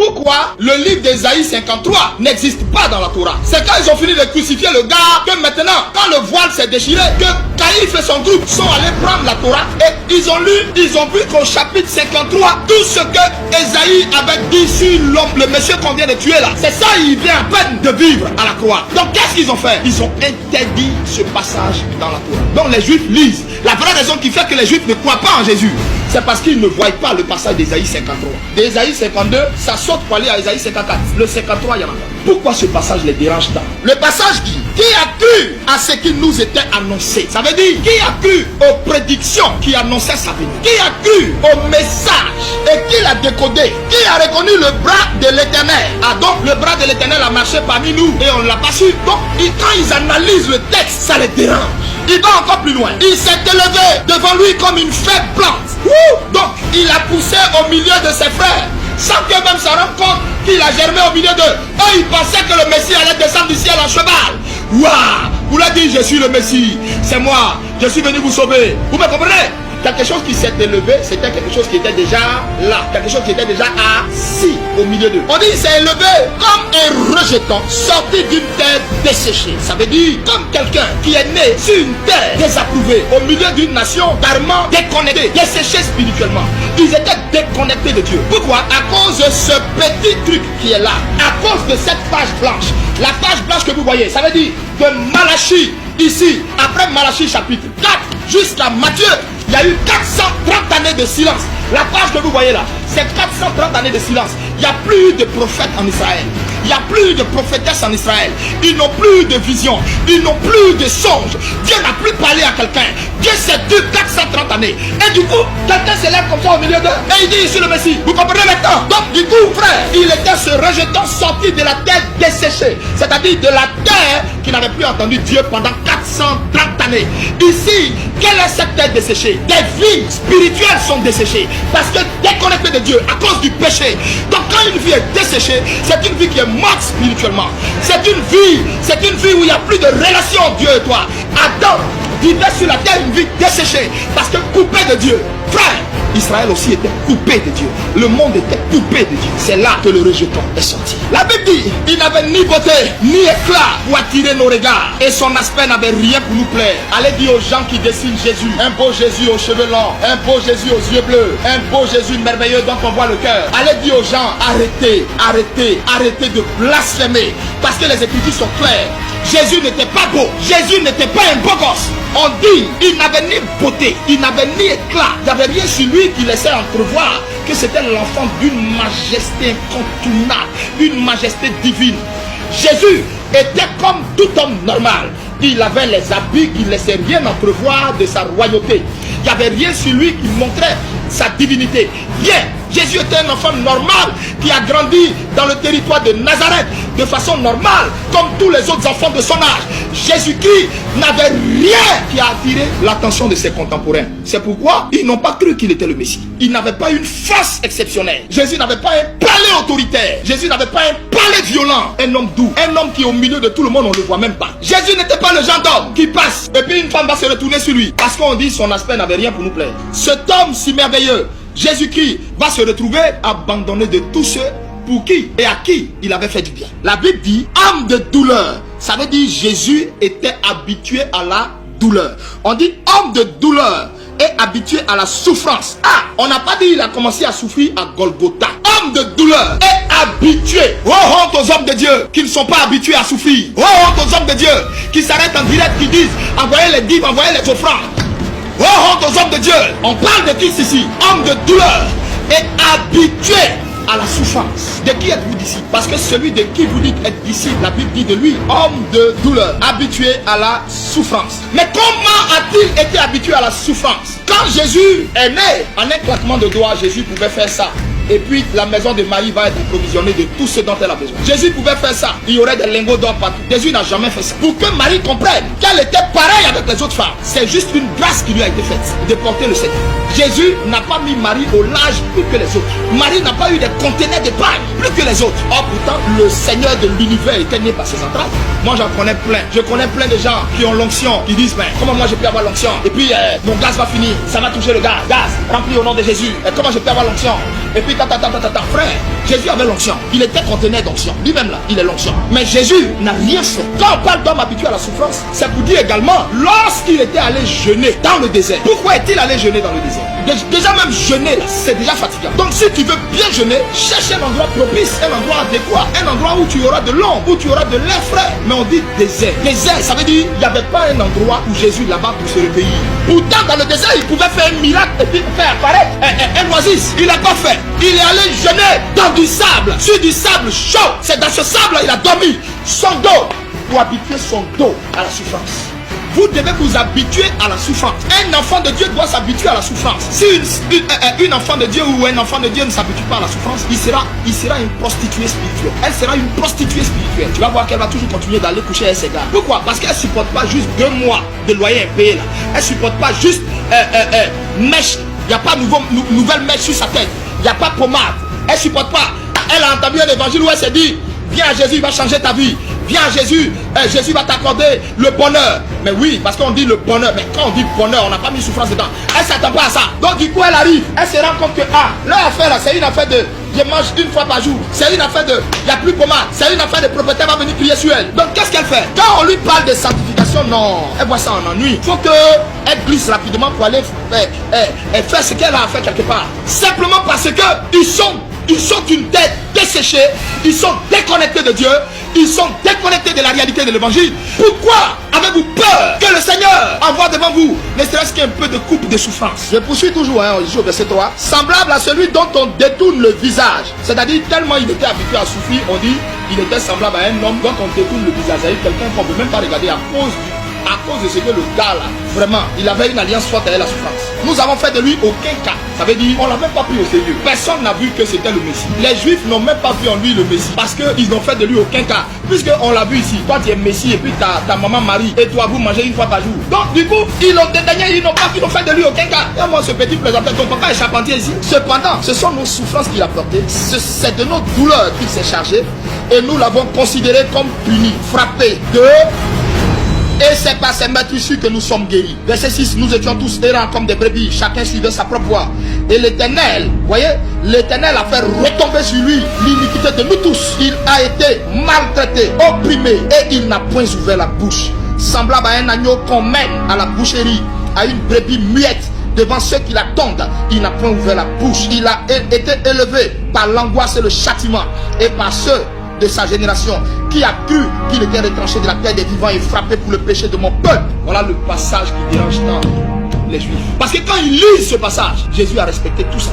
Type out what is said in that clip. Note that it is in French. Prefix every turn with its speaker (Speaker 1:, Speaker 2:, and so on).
Speaker 1: pourquoi le livre d'Ésaïe 53 n'existe pas dans la Torah. C'est quand ils ont fini de crucifier le gars que maintenant, quand le voile s'est déchiré, que Caïphe et son groupe sont allés prendre la Torah et ils ont lu, ils ont vu qu'au chapitre 53, tout ce que Ésaïe avait dit sur l'homme, le monsieur qu'on vient de tuer là, c'est ça, il vient à peine de vivre à la croix. Donc qu'est-ce qu'ils ont fait? Ils ont interdit ce passage dans la Torah. Donc les Juifs lisent. La vraie raison qui fait que les Juifs ne croient pas en Jésus, c'est parce qu'ils ne voient pas le passage d'Ésaïe 53. D'Ésaïe 52, ça saute pour aller à Ésaïe 54. Le 53, il y en a pas. Pourquoi ce passage les dérange tant? Le passage qui a cru à ce qui nous était annoncé? Ça veut dire, qui a cru aux prédictions qui annonçaient sa venue? Qui a cru au message et qui l'a décodé? Qui a reconnu le bras de l'Éternel? Ah, donc le bras de l'Éternel a marché parmi nous et on ne l'a pas su. Donc quand ils analysent le texte, ça les dérange. Il va encore plus loin. Il s'est élevé devant lui comme une faible plante. Donc il a poussé au milieu de ses frères, sans que même se rende compte qu'il a germé au milieu d'eux. Eux, ils pensaient que le Messie allait descendre du ciel en cheval. Waouh! Vous l'avez dit, je suis le Messie. C'est moi. Je suis venu vous sauver. Vous me comprenez? Quelque chose qui s'est élevé, c'était quelque chose qui était déjà là. Quelque chose qui était déjà assis au milieu d'eux. On dit il s'est élevé comme un rejeton sorti d'une terre desséchée. Ça veut dire comme quelqu'un qui est né sur une terre désapprouvée, au milieu d'une nation carrément déconnectée, desséchée spirituellement. Ils étaient déconnectés de Dieu. Pourquoi? À cause de ce petit truc qui est là. À cause de cette page blanche. La page blanche que vous voyez, ça veut dire de Malachie, ici, après Malachie chapitre 4, jusqu'à Matthieu, il y a eu 430 années de silence. La page que vous voyez là, c'est 430 années de silence. Il n'y a plus eu de prophète en Israël. Il n'y a plus eu de prophétesse en Israël. Ils n'ont plus eu de vision. Ils n'ont plus eu de songe. Dieu n'a plus parlé à quelqu'un. Dieu s'est dû 430 années. Et du coup, quelqu'un se lève comme ça au milieu d'eux. Et il dit, je suis le Messie. Vous comprenez maintenant? Donc du coup, frère, il était ce rejeton sorti de la terre desséchée. C'est-à-dire de la terre qui n'avait plus entendu Dieu pendant 430 années. Ici, quelle est cette terre desséchée? Des vies spirituelles sont desséchées. Parce que déconnectées de Dieu à cause du péché. Donc quand une vie est desséchée, c'est une vie qui est morte spirituellement. C'est une vie où il n'y a plus de relation Dieu et toi. Adam vivait sur la terre une vie desséchée parce que coupé de Dieu. Frère, Israël aussi était coupé de Dieu. Le monde était coupé de Dieu. C'est là que le rejeton est sorti. La Bible dit, il n'avait ni beauté, ni éclat pour attirer nos regards. Et son aspect n'avait rien pour nous plaire. Allez dire aux gens qui dessinent Jésus, un beau Jésus aux cheveux longs, un beau Jésus aux yeux bleus, un beau Jésus merveilleux dont on voit le cœur. Allez dire aux gens, arrêtez, arrêtez, arrêtez de blasphémer. Parce que les Écritures sont claires. Jésus n'était pas beau. Jésus n'était pas un beau gosse. On dit, il n'avait ni beauté, il n'avait ni éclat. Il n'y avait rien sur lui qui laissait entrevoir que c'était l'enfant d'une majesté incontournable, d'une majesté divine. Jésus était comme tout homme normal. Il avait les habits qui ne laissaient rien entrevoir de sa royauté. Il n'y avait rien sur lui qui montrait sa divinité. Rien. Jésus était un enfant normal qui a grandi dans le territoire de Nazareth de façon normale, comme tous les autres enfants de son âge. Jésus-Christ n'avait rien qui a attiré l'attention de ses contemporains. C'est pourquoi ils n'ont pas cru qu'il était le Messie. Il n'avait pas une force exceptionnelle. Jésus n'avait pas un palais autoritaire. Jésus n'avait pas un palais violent. Un homme doux, un homme qui est au milieu de tout le monde, on ne le voit même pas. Jésus n'était pas le genre d'homme qui passe et puis une femme va se retourner sur lui parce qu'on dit son aspect n'avait rien pour nous plaire. Cet homme si merveilleux, Jésus-Christ, va se retrouver abandonné de tous ceux pour qui et à qui il avait fait du bien. La Bible dit âme de douleur. Ça veut dire Jésus était habitué à la douleur. On dit homme de douleur est habitué à la souffrance. Ah, on n'a pas dit il a commencé à souffrir à Golgotha. Homme de douleur est habitué. Oh honte aux hommes de Dieu qui ne sont pas habitués à souffrir. Oh honte aux hommes de Dieu qui s'arrêtent en direct, qui disent envoyez les dîmes, envoyez les offrandes. Oh honte aux hommes de Dieu. On parle de Christ ici. Homme de douleur est habitué à la souffrance. De qui êtes-vous disciple? Parce que celui de qui vous dites être disciple, la Bible dit de lui, homme de douleur, habitué à la souffrance. Mais comment a-t-il été habitué à la souffrance? Quand Jésus est né, en un claquement de doigts, Jésus pouvait faire ça. Et puis la maison de Marie va être approvisionnée de tout ce dont elle a besoin. Jésus pouvait faire ça. Il y aurait des lingots d'or partout. Jésus n'a jamais fait ça. Pour que Marie comprenne qu'elle était pareille avec les autres femmes. C'est juste une grâce qui lui a été faite de porter le Seigneur. Jésus n'a pas mis Marie au large plus que les autres. Marie n'a pas eu des conteneurs de pain plus que les autres. Or pourtant, le Seigneur de l'univers était né par ses entrailles. Moi j'en connais plein. Je connais plein de gens qui ont l'onction, qui disent mais comment moi je peux avoir l'onction? Et puis mon gaz va finir, ça va toucher le gaz. Gaz, rempli au nom de Jésus. Et comment je peux avoir l'onction? Et puis frère, Jésus avait l'onction. Il était conteneur d'onction. Lui-même là, il est l'onction. Mais Jésus n'a rien fait. Quand on parle d'homme habitué à la souffrance, c'est pour dire également lorsqu'il était allé jeûner dans le désert. Pourquoi est-il allé jeûner dans le désert? Déjà même jeûner là, c'est déjà fatigant. Donc si tu veux bien jeûner, cherche un endroit propice, un endroit adéquat, un endroit où tu auras de l'ombre, où tu auras de l'air frais. Mais on dit désert. Désert, ça veut dire il n'y avait pas un endroit où Jésus là-bas pour se réveiller. Pourtant dans le désert, il pouvait faire un miracle et puis faire apparaître un oasis. Il n'a pas fait. Il est allé jeûner dans du sable, sur du sable chaud. C'est dans ce sable il a dormi. Son dos, pour habituer son dos à la souffrance. Vous devez vous habituer à la souffrance. Un enfant de Dieu doit s'habituer à la souffrance. Si une enfant de Dieu ou un enfant de Dieu ne s'habitue pas à la souffrance, il sera une prostituée spirituelle. Elle sera une prostituée spirituelle. Tu vas voir qu'elle va toujours continuer d'aller coucher avec ses gars. Pourquoi? Parce qu'elle ne supporte pas juste 2 mois de loyer impayé là. Elle ne supporte pas juste mèche. Il n'y a pas nouvelle mèche sur sa tête. Il n'y a pas pommade. Elle ne supporte pas. Elle a entendu un évangile où elle s'est dit viens à Jésus, il va changer ta vie. Viens à Jésus, Jésus va t'accorder le bonheur. Mais oui, parce qu'on dit le bonheur. Mais quand on dit bonheur, on n'a pas mis souffrance dedans. Elle ne s'attend pas à ça. Donc du coup, elle arrive. Elle se rend compte que leur affaire là, c'est une affaire de je mange une fois par jour. C'est une affaire de il n'y a plus pommade. C'est une affaire de propriétaire va venir prier sur elle. Donc qu'est-ce qu'elle fait? Quand on lui parle de sanctification, non. Elle voit ça en ennui. Il faut qu'elle glisse rapidement pour aller faire ce qu'elle a à faire quelque part. Simplement parce que ils sont une tête desséchée, ils sont déconnectés de Dieu, ils sont déconnectés de la réalité de l'évangile. Pourquoi avez-vous peur que le Seigneur envoie devant vous ne serait-ce qu'un peu de coupe de souffrance? Je poursuis toujours, au verset 3. Semblable à celui dont on détourne le visage. C'est-à-dire tellement il était habitué à souffrir, on dit il était semblable à un homme dont on détourne le visage. C'est-à-dire quelqu'un qu'on ne peut même pas regarder à cause de ce que le gars là, vraiment, il avait une alliance forte avec la souffrance. Nous avons fait de lui aucun cas. Ça veut dire, on l'a même pas pris au sérieux. Personne n'a vu que c'était le Messie. Les Juifs n'ont même pas vu en lui le Messie. Parce qu'ils n'ont fait de lui aucun cas. Puisqu'on l'a vu ici, toi tu es Messie et puis ta maman Marie et toi vous mangez une fois par jour. Donc du coup, ils l'ont dédaigné, ils n'ont fait de lui aucun cas. Et moi ce petit plaisantin, ton papa est charpentier ici. Cependant, ce sont nos souffrances qu'il a portées. C'est de nos douleurs qu'il s'est chargé. Et nous l'avons considéré comme puni, frappé de... Et c'est par ces meurtrissures que nous sommes guéris. Verset 6, nous étions tous errants comme des brebis, chacun suivait sa propre voie. Et l'Éternel, voyez, l'Éternel a fait retomber sur lui l'iniquité de nous tous. Il a été maltraité, opprimé, et il n'a point ouvert la bouche. Semblable à un agneau qu'on mène à la boucherie, à une brebis muette devant ceux qui l'attendent, il n'a point ouvert la bouche. Il a été élevé par l'angoisse et le châtiment, et par ceux de sa génération qui a cru qu'il était retranché de la terre des vivants et frappé pour le péché de mon peuple. Voilà le passage qui dérange tant les Juifs. Parce que quand ils lisent ce passage, Jésus a respecté tout ça.